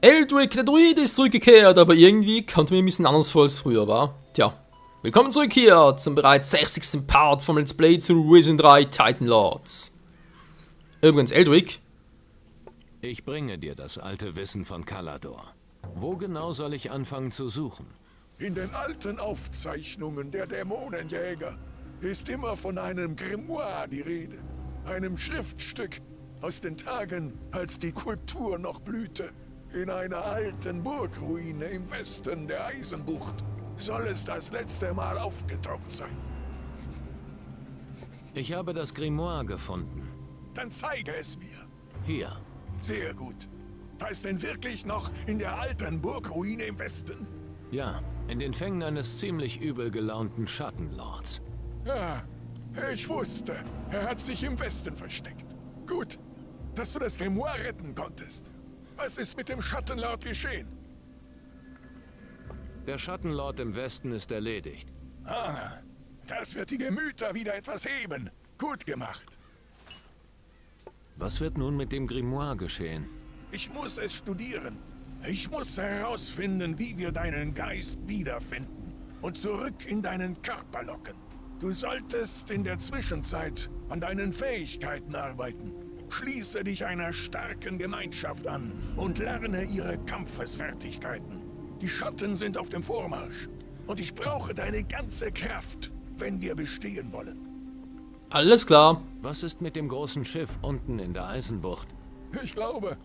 Eldrick, der Druid, ist zurückgekehrt, aber irgendwie kommt mir ein bisschen anders vor als früher, war. Tja, willkommen zurück hier zum bereits 60. Part vom Let's Play zu Risen 3 Titan Lords. Übrigens, Eldrick. Ich bringe dir das alte Wissen von Kalador. Wo genau soll ich anfangen zu suchen? In den alten Aufzeichnungen der Dämonenjäger ist immer von einem Grimoire die Rede. Einem Schriftstück aus den Tagen, als die Kultur noch blühte. In einer alten Burgruine im Westen der Eisenbucht soll es das letzte Mal aufgetaucht sein. Ich habe das Grimoire gefunden. Dann zeige es mir. Hier. Sehr gut. Da ist denn wirklich noch in der alten Burgruine im Westen? Ja, in den Fängen eines ziemlich übel gelaunten Schattenlords. Ja, ich wusste. Er hat sich im Westen versteckt. Gut, dass du das Grimoire retten konntest. Was ist mit dem Schattenlord geschehen? Der Schattenlord im Westen ist erledigt. Ah, das wird die Gemüter wieder etwas heben. Gut gemacht. Was wird nun mit dem Grimoire geschehen? Ich muss es studieren. Ich muss herausfinden, wie wir deinen Geist wiederfinden und zurück in deinen Körper locken. Du solltest in der Zwischenzeit an deinen Fähigkeiten arbeiten. Schließe dich einer starken Gemeinschaft an und lerne ihre Kampfesfertigkeiten. Die Schatten sind auf dem Vormarsch und ich brauche deine ganze Kraft, wenn wir bestehen wollen. Alles klar. Was ist mit dem großen Schiff unten in der Eisenbucht? Ich glaube,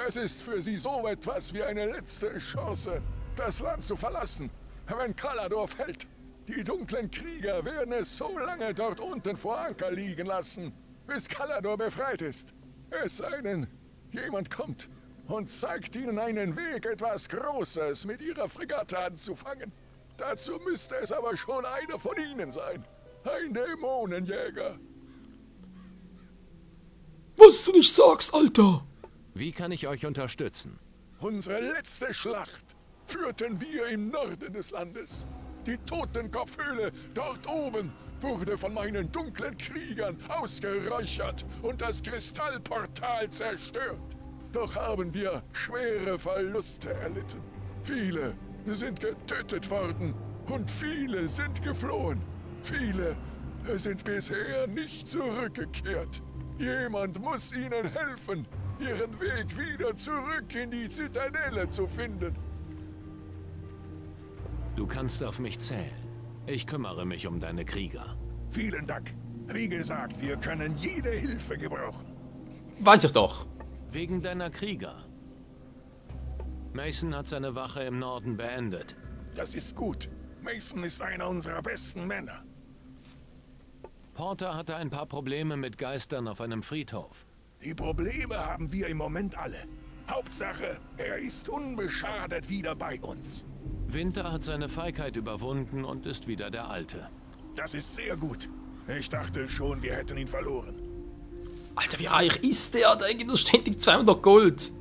es ist für sie so etwas wie eine letzte Chance, das Land zu verlassen, wenn Kalador fällt. Die dunklen Krieger werden es so lange dort unten vor Anker liegen lassen, bis Kalador befreit ist. Es sei denn, jemand kommt und zeigt ihnen einen Weg, etwas Großes mit ihrer Fregatte anzufangen. Dazu müsste es aber schon einer von ihnen sein. Ein Dämonenjäger. Was du nicht sagst, Alter. Wie kann ich euch unterstützen? Unsere letzte Schlacht führten wir im Norden des Landes. Die Totenkopfhöhle dort oben wurde von meinen dunklen Kriegern ausgeräuchert und das Kristallportal zerstört. Doch haben wir schwere Verluste erlitten. Viele sind getötet worden und viele sind geflohen. Viele sind bisher nicht zurückgekehrt. Jemand muss ihnen helfen, ihren Weg wieder zurück in die Zitadelle zu finden. Du kannst auf mich zählen. Ich kümmere mich um deine Krieger. Vielen Dank. Wie gesagt, wir können jede Hilfe gebrauchen. Weiß ich doch. Wegen deiner Krieger. Mason hat seine Wache im Norden beendet. Das ist gut. Mason ist einer unserer besten Männer. Porter hatte ein paar Probleme mit Geistern auf einem Friedhof. Die Probleme haben wir im Moment alle. Hauptsache, er ist unbeschadet wieder bei uns. Winter hat seine Feigheit überwunden und ist wieder der Alte. Das ist sehr gut. Ich dachte schon, wir hätten ihn verloren. Alter, wie reich ist der? Der gibt uns ständig 200 Gold.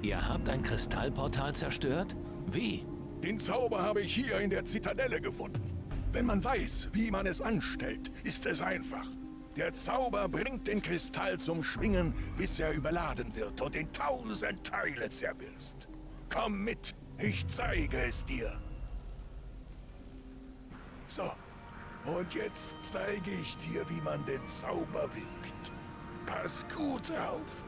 Ihr habt ein Kristallportal zerstört? Wie? Den Zauber habe ich hier in der Zitadelle gefunden. Wenn man weiß, wie man es anstellt, ist es einfach. Der Zauber bringt den Kristall zum Schwingen, bis er überladen wird und in 1000 Teile zerbirst. Komm mit, ich zeige es dir. So, und jetzt zeige ich dir, wie man den Zauber wirkt. Pass gut auf.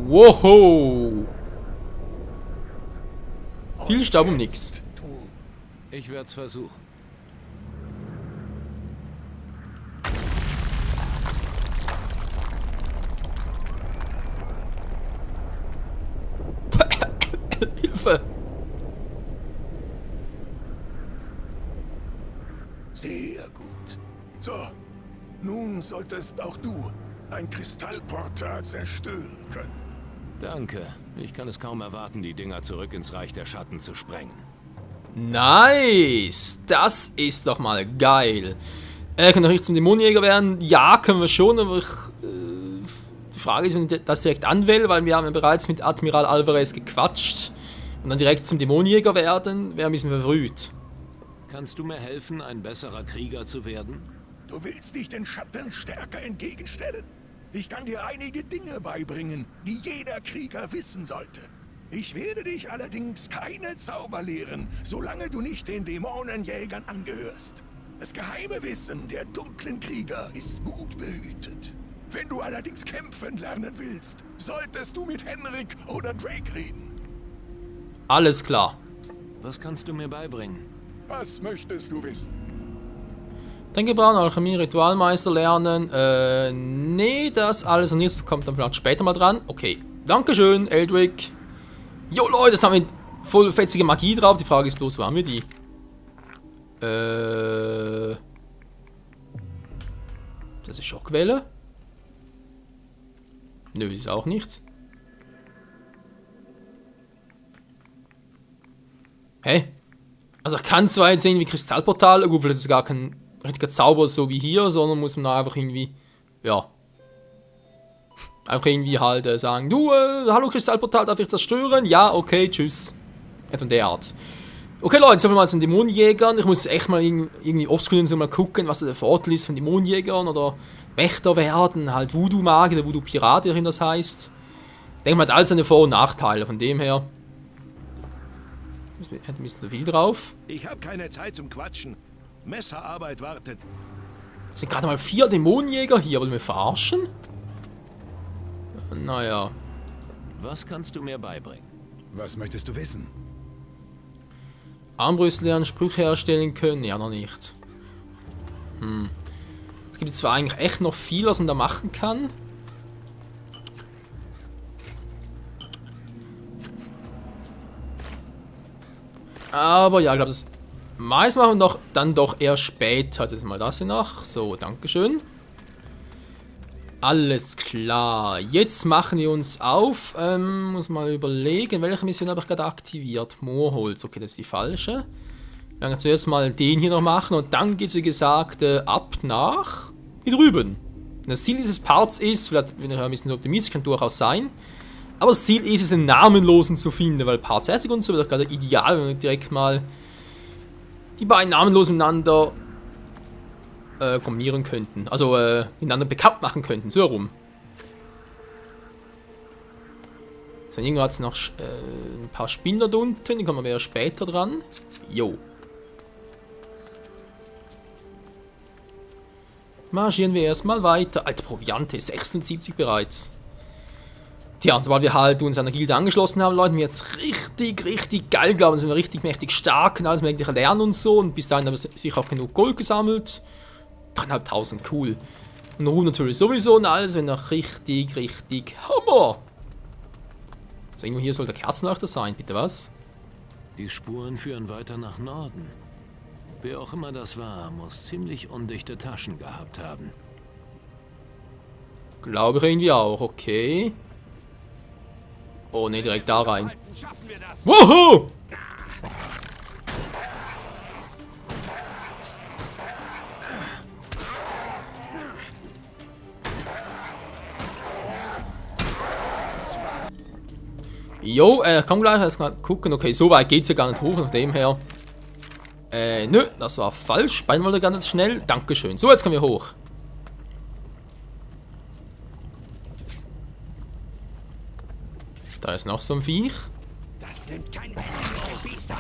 Wow. Viel Staub um nix. Du. Ich werde es versuchen. Hilfe. Sehr gut. So, nun solltest auch du ein Kristallportal zerstören können. Danke. Ich kann es kaum erwarten, die Dinger zurück ins Reich der Schatten zu sprengen. Nice. Das ist doch mal geil. Können wir nicht zum Dämonenjäger werden? Ja, können wir schon, aber die Frage ist, wenn ich das direkt anwähle, weil wir haben ja bereits mit Admiral Alvarez gequatscht und dann direkt zum Dämonenjäger werden, wäre ein bisschen verfrüht. Kannst du mir helfen, ein besserer Krieger zu werden? Du willst dich den Schatten stärker entgegenstellen? Ich kann dir einige Dinge beibringen, die jeder Krieger wissen sollte. Ich werde dich allerdings keine Zauber lehren, solange du nicht den Dämonenjägern angehörst. Das geheime Wissen der dunklen Krieger ist gut behütet. Wenn du allerdings kämpfen lernen willst, solltest du mit Henrik oder Drake reden. Alles klar. Was kannst du mir beibringen? Was möchtest du wissen? Tränke brauen, Alchemie, Ritualmeister lernen. Nee, das alles und nichts kommt dann vielleicht später mal dran. Okay, dankeschön, Eldrick. Jo Leute, das haben wir voll fetzige Magie drauf. Die Frage ist bloß, wo haben wir die? Das ist Schockwelle? Nö, ist auch nichts. Hä? Also ich kann zwar jetzt sehen wie Kristallportal, gut, vielleicht ist es gar kein richtiger Zauber so wie hier, sondern muss man da einfach irgendwie, ja, einfach irgendwie halt sagen, du, hallo Kristallportal, darf ich das stören? Ja, okay, tschüss. Etwa in der Art. Okay Leute, so viel mal zu den Dämonenjägern. Ich muss echt mal irgendwie offscreen so mal gucken, was der Vorteil ist von Dämonenjägern oder Wächter werden, halt Voodoo-Magie oder Voodoo-Pirat, wie das heißt. Ich denke mal, hat alles seine Vor- und Nachteile, von dem her. Hat ein bisschen zu viel drauf. Ich habe keine Zeit zum Quatschen. Messerarbeit wartet. Es sind gerade mal 4 Dämonenjäger hier, wollen wir verarschen? Naja. Was kannst du mir beibringen? Was möchtest du wissen? Armbrüste lernen, Sprüche herstellen können? Ja, noch nicht. Es gibt zwar eigentlich echt noch viel, was man da machen kann. Aber ja, ich glaube, das meiste machen wir dann doch eher später. Jetzt mal das hier noch. So, dankeschön. Alles klar. Jetzt machen wir uns auf. Muss mal überlegen, welche Mission habe ich gerade aktiviert? Moorholz. Okay, das ist die falsche. Wir werden zuerst mal den hier noch machen und dann geht es, wie gesagt, ab nach hier drüben. Das Ziel dieses Parts ist, vielleicht, wenn ich ein bisschen optimistisch, kann durchaus sein, aber das Ziel ist es, den Namenlosen zu finden, weil Part 60 und so wird auch gerade ideal, wenn wir direkt mal die beiden Namenlosen miteinander kombinieren könnten. Also miteinander bekannt machen könnten, so herum. So, irgendwo hat es noch ein paar Spinner da unten, die kommen wir ja später dran. Jo. Marschieren wir erstmal weiter. Alter, Proviante, 76 bereits. Tja, und sobald wir halt uns an der Gilde angeschlossen haben, Leute, wir jetzt richtig geil glauben, sind wir richtig mächtig stark und alles mögliche lernen und so. Und bis dahin haben wir sicher auch genug Gold gesammelt. 3.500, cool. Und Ruhe natürlich sowieso und alles, wenn noch richtig Hammer. So, irgendwo hier soll der Kerzenleuchter sein, bitte was? Die Spuren führen weiter nach Norden. Wer auch immer das war, muss ziemlich undichte Taschen gehabt haben. Glaube ich irgendwie auch, okay. Oh ne, direkt da rein. Wuhu! Jo, kann gleich erstmal gucken. Okay, so weit geht's ja gar nicht hoch, nach dem her. Nö, das war falsch. Bein wollte ganz schnell. Dankeschön. So, jetzt kommen wir hoch. Da ist noch so ein Viech. Das nimmt kein Ende, Biester.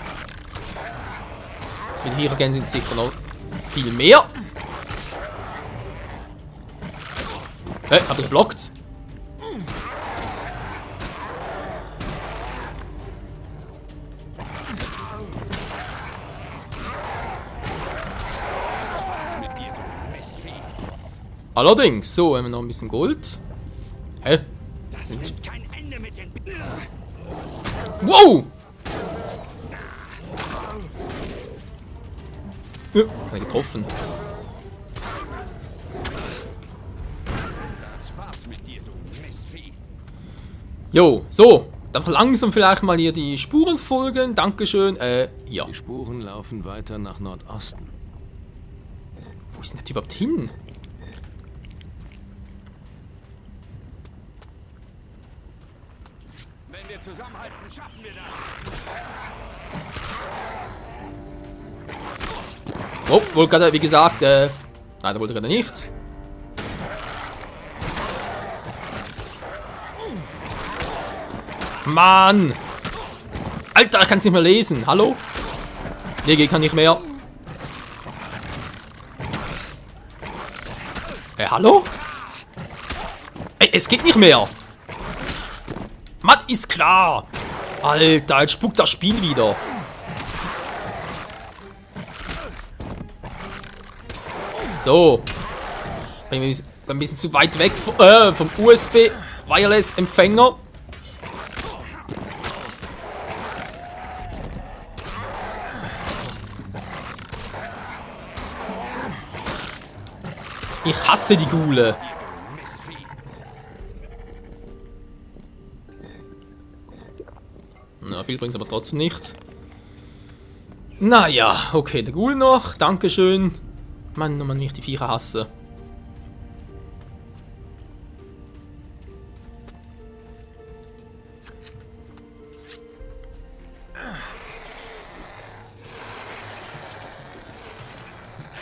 Jetzt hier ergänzen sind sicher noch viel mehr. Hab ich geblockt? Allerdings, so, haben wir noch ein bisschen Gold. Hä? Das nimmt kein Ende mit den... Wow! Ja, hat er getroffen. Das war's mit dir, du Mistvieh. Jo, so. Darf langsam vielleicht mal hier die Spuren folgen. Dankeschön. Ja. Die Spuren laufen weiter nach Nordosten. Wo ist denn der Typ überhaupt hin? Wenn wir zusammenhalten, schaffen wir das. Oh, wollte gerade, wie gesagt, nein, da wollte er gerade nicht. Mann! Alter, ich kann es nicht mehr lesen. Hallo? Nee, geht kann nicht mehr. Hallo? Ey, es geht nicht mehr. Mann, ist klar. Alter, jetzt spuckt das Spiel wieder. So. Bin ein bisschen zu weit weg vom USB Wireless Empfänger. Ich hasse die Ghule. Na, viel bringt aber trotzdem nicht. Naja, okay, der Ghoul noch. Dankeschön. Mann, wie ich die Viecher hasse.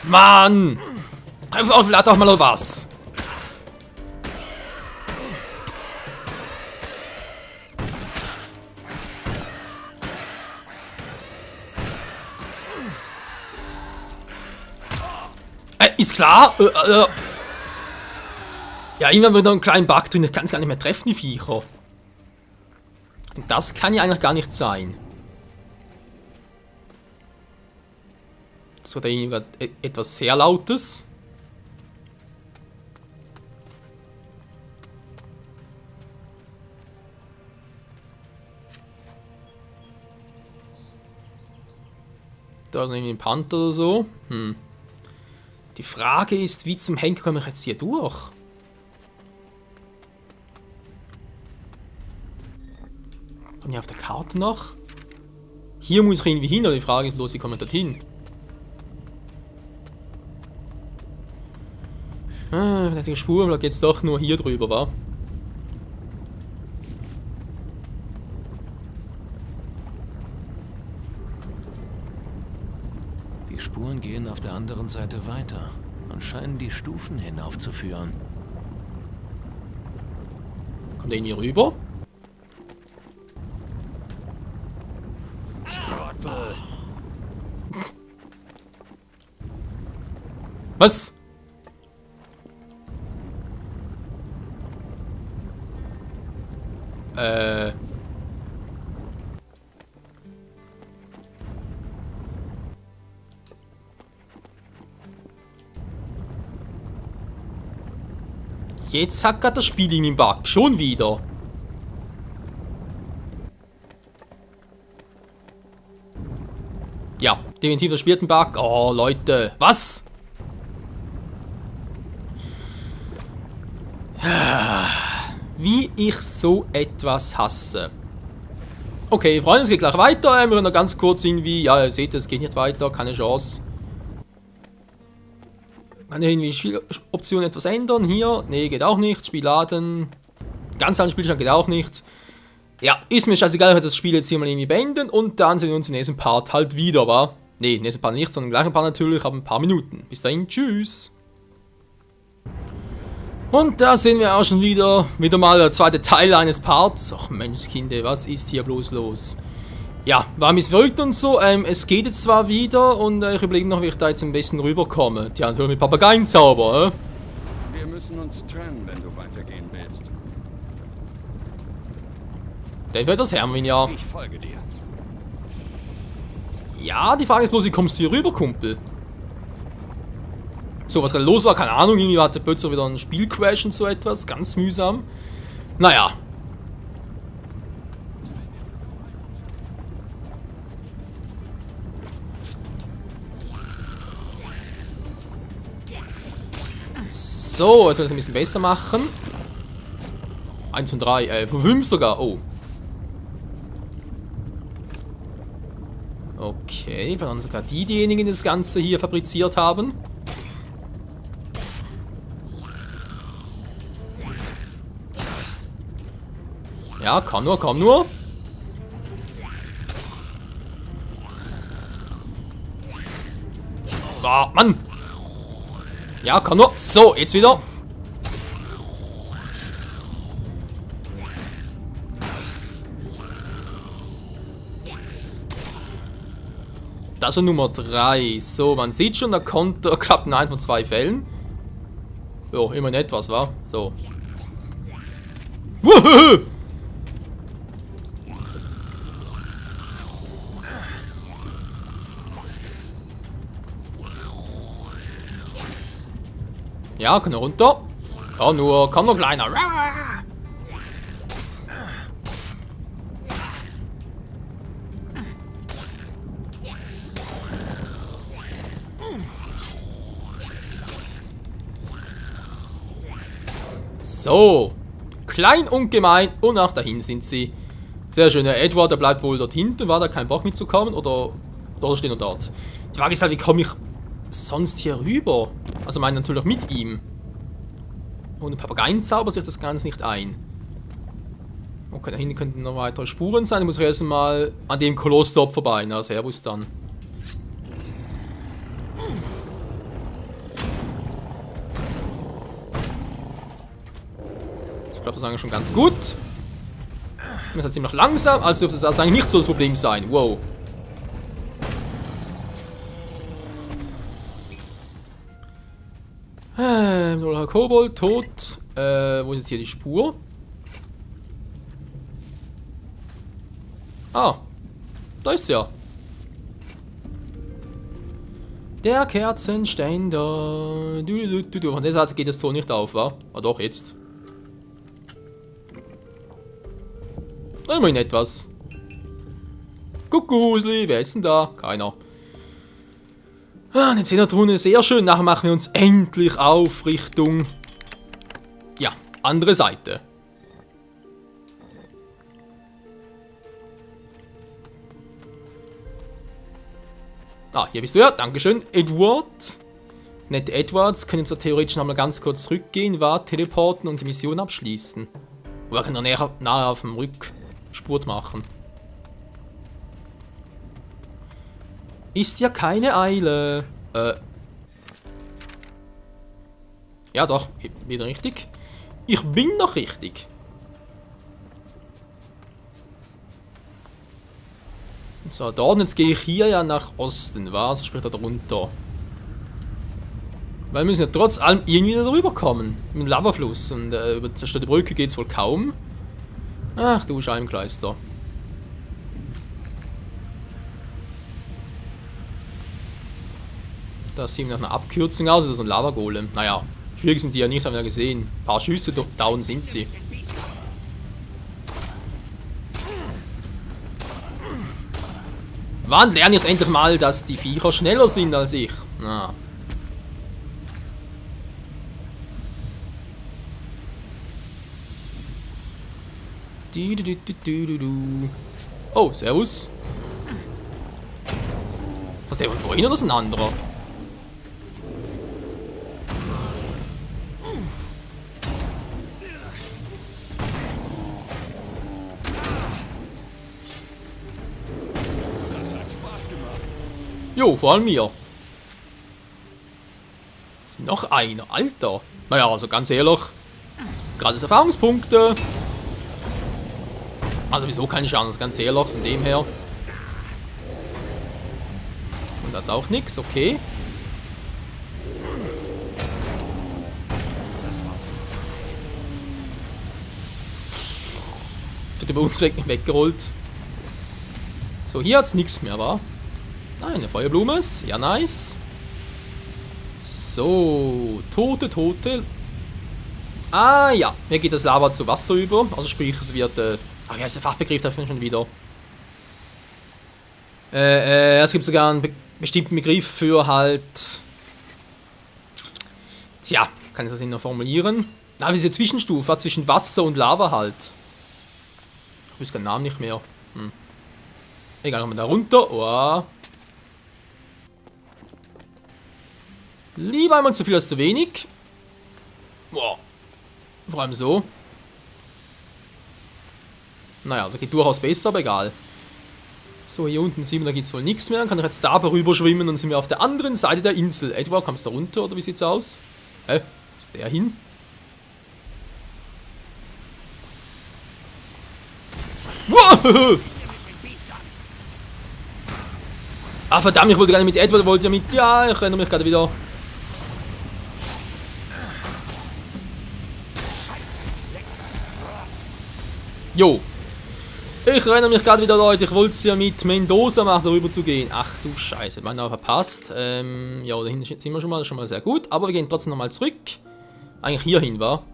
Mann! Treff auf, lad doch mal was. Ist klar. Ja, irgendwann wird noch ein kleiner Bug drin. Ich kann es gar nicht mehr treffen, die Viecher. Und das kann ja eigentlich gar nicht sein. Das war da irgendwie etwas sehr Lautes. Da ist irgendwie ein Panther oder so. Die Frage ist, wie zum Henker komme ich jetzt hier durch? Kommt hier auf der Karte noch? Hier muss ich irgendwie hin, oder die Frage ist bloß, wie komme ich dorthin? Die Spur, da geht's doch nur hier drüber, wa? Die Spuren gehen auf der anderen Seite weiter und scheinen die Stufen hinaufzuführen. Kommt der hier rüber? Was? Jetzt hat gerade das Spiel in den Bug. Schon wieder. Ja, definitiv das Spiel hat einen Bug. Oh, Leute. Was? Wie ich so etwas hasse. Okay, Freunde, es geht gleich weiter. Wir werden noch ganz kurz irgendwie... Ja, ihr seht, es geht nicht weiter. Keine Chance. Kann ich irgendwie Spieloptionen etwas ändern? Hier? Nee, geht auch nicht. Spiel laden. Ganz alten Spielstand geht auch nicht. Ja, ist mir scheißegal, ich werde das Spiel jetzt hier mal irgendwie beenden. Und dann sehen wir uns im nächsten Part halt wieder, wa? Nee, im nächsten Part nicht, sondern im gleichen Part natürlich, aber ein paar Minuten. Bis dahin, tschüss. Und da sehen wir auch schon wieder mal der zweite Teil eines Parts. Ach Menschkinder, was ist hier bloß los? Ja, war ein bisschen verrückt und so. Es geht jetzt zwar wieder und ich überlege noch, wie ich da jetzt am besten rüberkomme. Tja, natürlich mit Papageienzauber, Wir müssen uns trennen, wenn du weitergehen willst. Der wird das Herrn, ja. Ich folge dir. Ja, die Frage ist bloß, wie kommst du hier rüber, Kumpel? So, was gerade los war, keine Ahnung. Irgendwie hatte plötzlich wieder ein Spielcrash und so etwas. Ganz mühsam. Naja. So, jetzt soll ich es ein bisschen besser machen. 1 und 3, 5 sogar. Oh. Okay, waren sogar diejenigen, die das Ganze hier fabriziert haben. Ja, komm nur, komm nur. Ah, Mann! Ja, kann nur. So, jetzt wieder. Das ist Nummer 3. So, man sieht schon, der Konter klappt in 1 von 2 Fällen. Jo, immerhin etwas, wa? So. Wuhu! Ja, kann er runter. Kann nur kleiner. So. Klein und gemein. Und nach dahin sind sie. Sehr schön. Der Edward, der bleibt wohl dort hinten. War da kein Bock mitzukommen? Oder steht er dort? Die Frage ist halt, wie komme ich sonst hier rüber? Also meine natürlich mit ihm. Ohne Papageienzauber sich das Ganze nicht ein. Okay, da hinten könnten noch weitere Spuren sein. Ich muss erst mal an dem Koloss dort vorbei. Na, servus dann. Ich glaube, das ist eigentlich schon ganz gut. Das ist ziemlich langsam, also dürfte das eigentlich nicht so das Problem sein. Wow. Kobold, tot. Wo ist jetzt hier die Spur? Ah, da ist ja. Der Kerzenständer. Von der Seite geht das Tor nicht auf, wa? Ah doch, jetzt. Immerhin etwas. Kuckuckli, wer ist denn da? Keiner. Ah, eine 10er Truhe, sehr schön. Nachher machen wir uns endlich auf Richtung... Ja, andere Seite. Ah, hier bist du ja. Dankeschön. Edward. Nette Edwards können zwar theoretisch noch mal ganz kurz zurückgehen, teleporten und die Mission abschließen. Wir können noch nahe auf dem Rückspurt machen. Ist ja keine Eile. Ja doch, wieder richtig. Ich bin noch richtig. So, da und jetzt gehe ich hier ja nach Osten, was? Sprich da runter. Weil wir müssen ja trotz allem irgendwie darüber kommen. Mit dem Lavafluss. Und über die zerstörte Brücke geht es wohl kaum. Ach du Scheibenkleister. Da sieht nach einer Abkürzung aus, oder so ein Lavagolem. Naja, schwierig sind die ja nicht, haben wir ja gesehen. Ein paar Schüsse, down sind sie. Wann lerne ich es endlich mal, dass die Viecher schneller sind als ich? Na. Oh, servus. Was ist der von vorhin oder ist ein anderer? Jo, vor allem mir. Noch einer, Alter. Naja, also ganz ehrlich. Gratis Erfahrungspunkte. Also wieso keine Chance, ganz ehrlich, von dem her. Und das auch nix, okay. Wird über uns weggerollt. So, hier hat's nichts mehr, wa? Nein, eine Feuerblume. Ja, nice. So, Tote. Ah, ja. Hier geht das Lava zu Wasser über. Also sprich, es wird... ach ja, ist der Fachbegriff dafür schon wieder. Es gibt sogar einen bestimmten Begriff für halt... Tja, kann ich das noch formulieren? Na, diese Zwischenstufe, zwischen Wasser und Lava halt. Ich weiß keinen Namen nicht mehr. Egal, kommen wir da runter. Oh. Lieber einmal zu viel als zu wenig. Boah. Vor allem so. Naja, das geht durchaus besser, aber egal. So, hier unten sehen wir, da gibt es wohl nichts mehr. Dann kann ich jetzt da aber rüber schwimmen und sind wir auf der anderen Seite der Insel. Etwa, kommst du da runter oder wie sieht's aus? Wo ist der hin? Wow! Ah, verdammt, ich wollte gar nicht mit Edward, wollte ja mit... Ja, ich erinnere mich gerade wieder. Jo. Ich erinnere mich gerade wieder, Leute, ich wollte es ja mit Mendoza machen, darüber zu gehen. Ach du Scheiße, meine auch verpasst. Ja, da hinten sind wir schon mal, das ist schon mal sehr gut. Aber wir gehen trotzdem nochmal zurück. Eigentlich hierhin, war.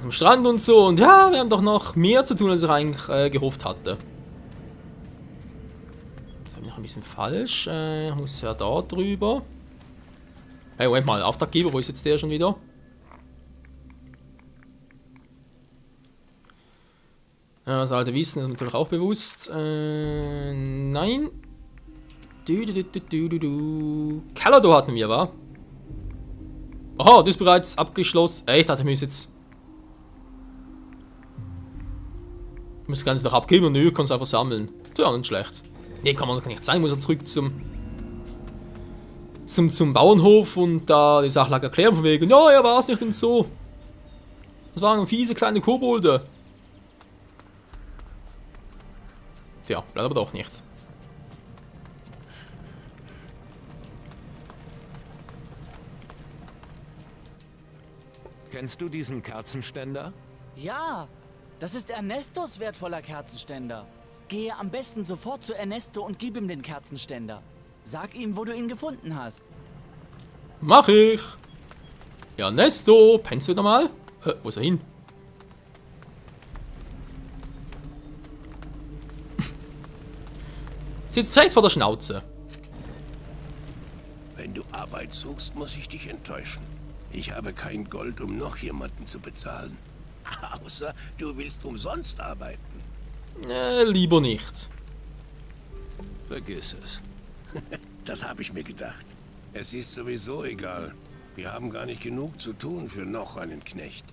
Am Strand und so. Und ja, wir haben doch noch mehr zu tun, als ich eigentlich gehofft hatte. Das habe ich noch ein bisschen falsch. Ich muss ja da drüber. Hey, Moment mal, Auftraggeber, wo ist jetzt der schon wieder? Ja, das alte Wissen ist natürlich auch bewusst. Nein. Calador hatten wir, wa? Aha, das ist bereits abgeschlossen. Ich dachte, ich muss jetzt... Ich muss das Ganze doch abgeben und nö, kann es einfach sammeln. Tja, nicht schlecht. Nee, kann nicht sein, muss er zurück zum Bauernhof und da die Sache erklären von wegen, ja, war es nicht und so. Das waren fiese kleine Kobolde. Tja, bleibt aber doch nicht. Kennst du diesen Kerzenständer? Ja, das ist Ernestos wertvoller Kerzenständer. Gehe am besten sofort zu Ernesto und gib ihm den Kerzenständer. Sag ihm, wo du ihn gefunden hast. Mach ich. Ja, Ernesto, pennst du wieder mal? Wo ist er hin? Sitzt direkt vor der Schnauze. Wenn du Arbeit suchst, muss ich dich enttäuschen. Ich habe kein Gold, um noch jemanden zu bezahlen. Außer du willst umsonst arbeiten. Lieber nicht. Vergiss es. Das habe ich mir gedacht. Es ist sowieso egal. Wir haben gar nicht genug zu tun für noch einen Knecht.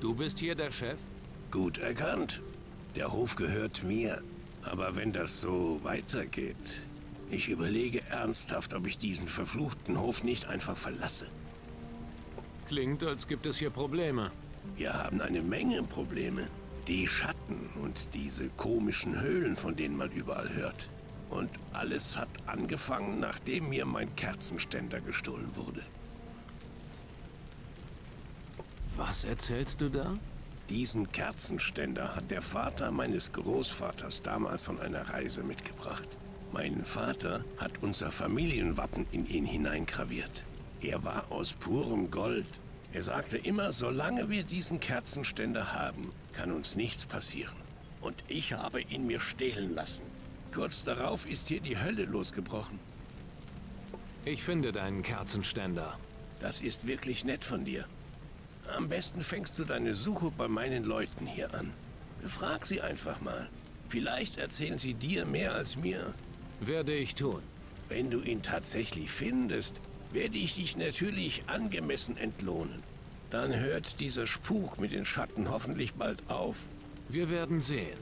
Du bist hier der Chef? Gut erkannt. Der Hof gehört mir. Aber wenn das so weitergeht, ich überlege ernsthaft, ob ich diesen verfluchten Hof nicht einfach verlasse. Klingt, als gibt es hier Probleme. Wir haben eine Menge Probleme. Die Schatten und diese komischen Höhlen, von denen man überall hört. Und alles hat angefangen, nachdem mir mein Kerzenständer gestohlen wurde. Was erzählst du da? Diesen Kerzenständer hat der Vater meines Großvaters damals von einer Reise mitgebracht. Mein Vater hat unser Familienwappen in ihn hineingraviert. Er war aus purem Gold. Er sagte immer, solange wir diesen Kerzenständer haben, kann uns nichts passieren. Und ich habe ihn mir stehlen lassen. Kurz darauf ist hier die Hölle losgebrochen. Ich finde deinen Kerzenständer. Das ist wirklich nett von dir. Am besten fängst du deine Suche bei meinen Leuten hier an. Frag sie einfach mal. Vielleicht erzählen sie dir mehr als mir. Werde ich tun. Wenn du ihn tatsächlich findest, werde ich dich natürlich angemessen entlohnen. Dann hört dieser Spuk mit den Schatten hoffentlich bald auf. Wir werden sehen.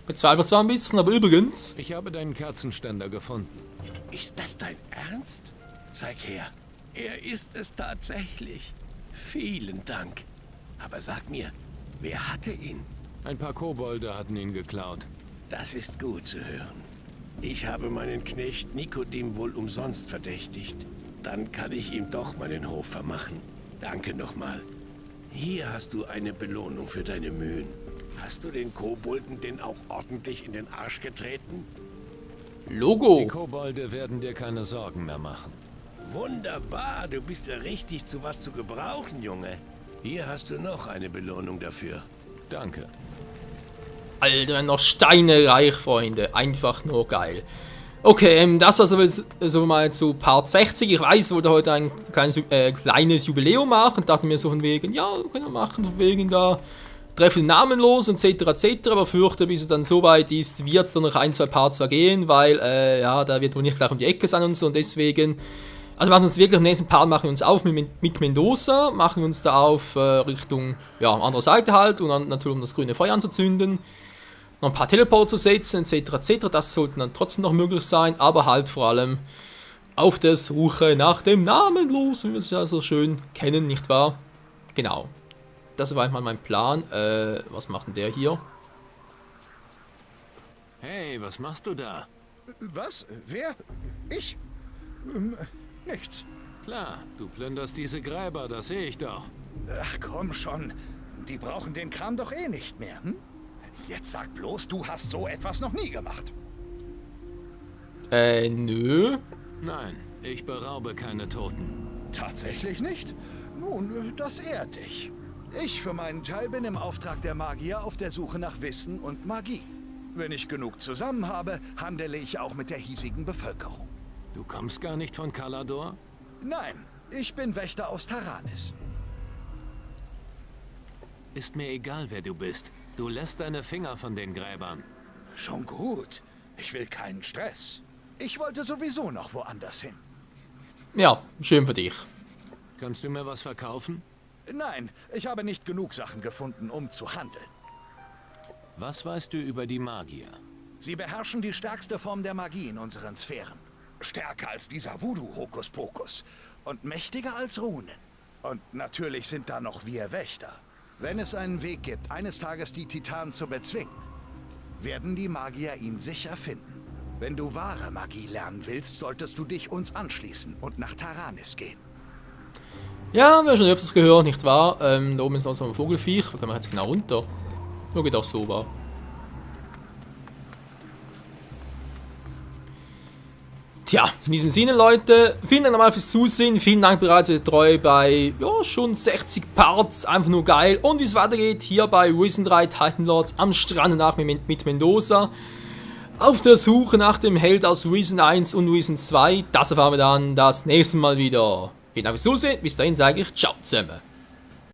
Bezweifelt zwar ein bisschen, aber übrigens... Ich habe deinen Kerzenständer gefunden. Ist das dein Ernst? Zeig her. Er ist es tatsächlich. Vielen Dank. Aber sag mir, wer hatte ihn? Ein paar Kobolde hatten ihn geklaut. Das ist gut zu hören. Ich habe meinen Knecht Nikodim wohl umsonst verdächtigt. Dann kann ich ihm doch meinen Hof vermachen. Danke nochmal. Hier hast du eine Belohnung für deine Mühen. Hast du den Kobolden denn auch ordentlich in den Arsch getreten? Logo. Die Kobolde werden dir keine Sorgen mehr machen. Wunderbar, du bist ja richtig zu was zu gebrauchen, Junge. Hier hast du noch eine Belohnung dafür. Danke. Alter, noch Steine reich, Freunde. Einfach nur geil. Okay, das war so mal zu Part 60. Ich weiß, ich wollte heute ein kleines Jubiläum machen. Dachte mir so von wegen, ja, können wir machen, von wegen da treffen namenlos und etc. Aber fürchte, bis es dann soweit ist, wird es dann noch ein, zwei Parts vergehen, weil, ja, da wird wohl nicht gleich um die Ecke sein und so. Und deswegen, also machen wir uns wirklich im nächsten Part, machen wir uns auf mit Mendoza, machen wir uns da auf Richtung, ja, andere Seite halt und dann natürlich um das grüne Feuer anzuzünden. noch ein paar Teleporter zu setzen, etc. etc. Das sollten dann trotzdem noch möglich sein, aber halt vor allem auf der Suche nach dem Namenlosen, wie wir es ja so schön kennen, nicht wahr? Genau. Das war einmal mein Plan. Was macht denn der hier? Hey, was machst du da? Was? Wer? Ich? Nichts. Klar, du plünderst diese Gräber, das sehe ich doch. Ach komm schon. Die brauchen den Kram doch eh nicht mehr, hm? Jetzt sag bloß, du hast so etwas noch nie gemacht. Nö. Nein, ich beraube keine Toten. Tatsächlich nicht? Nun, das ehrt dich. Ich für meinen Teil bin im Auftrag der Magier auf der Suche nach Wissen und Magie. Wenn ich genug zusammen habe, handele ich auch mit der hiesigen Bevölkerung. Du kommst gar nicht von Kalador? Nein, ich bin Wächter aus Taranis. Ist mir egal, wer du bist. Du lässt deine Finger von den Gräbern. Schon gut. Ich will keinen Stress. Ich wollte sowieso noch woanders hin. Ja, schön für dich. Kannst du mir was verkaufen? Nein, ich habe nicht genug Sachen gefunden, um zu handeln. Was weißt du über die Magier? Sie beherrschen die stärkste Form der Magie in unseren Sphären. Stärker als dieser Voodoo-Hokuspokus. Und mächtiger als Runen. Und natürlich sind da noch wir Wächter. Wenn es einen Weg gibt, eines Tages die Titanen zu bezwingen, werden die Magier ihn sicher finden. Wenn du wahre Magie lernen willst, solltest du dich uns anschließen und nach Taranis gehen. Ja, wir haben schon öfters gehört, nicht wahr? Da oben ist noch so ein Vogelfiech. Da können wir jetzt genau runter. Nur geht auch so war. Tja, in diesem Sinne, Leute, vielen Dank nochmal fürs Zusehen. Vielen Dank bereits für die Treue bei, ja, schon 60 Parts. Einfach nur geil. Und wie es weitergeht, hier bei Risen 3 Titan Lords am Strand nach mit Mendoza. Auf der Suche nach dem Held aus Risen 1 und Risen 2. Das erfahren wir dann das nächste Mal wieder. Vielen Dank fürs Zusehen. Bis dahin sage ich ciao zusammen.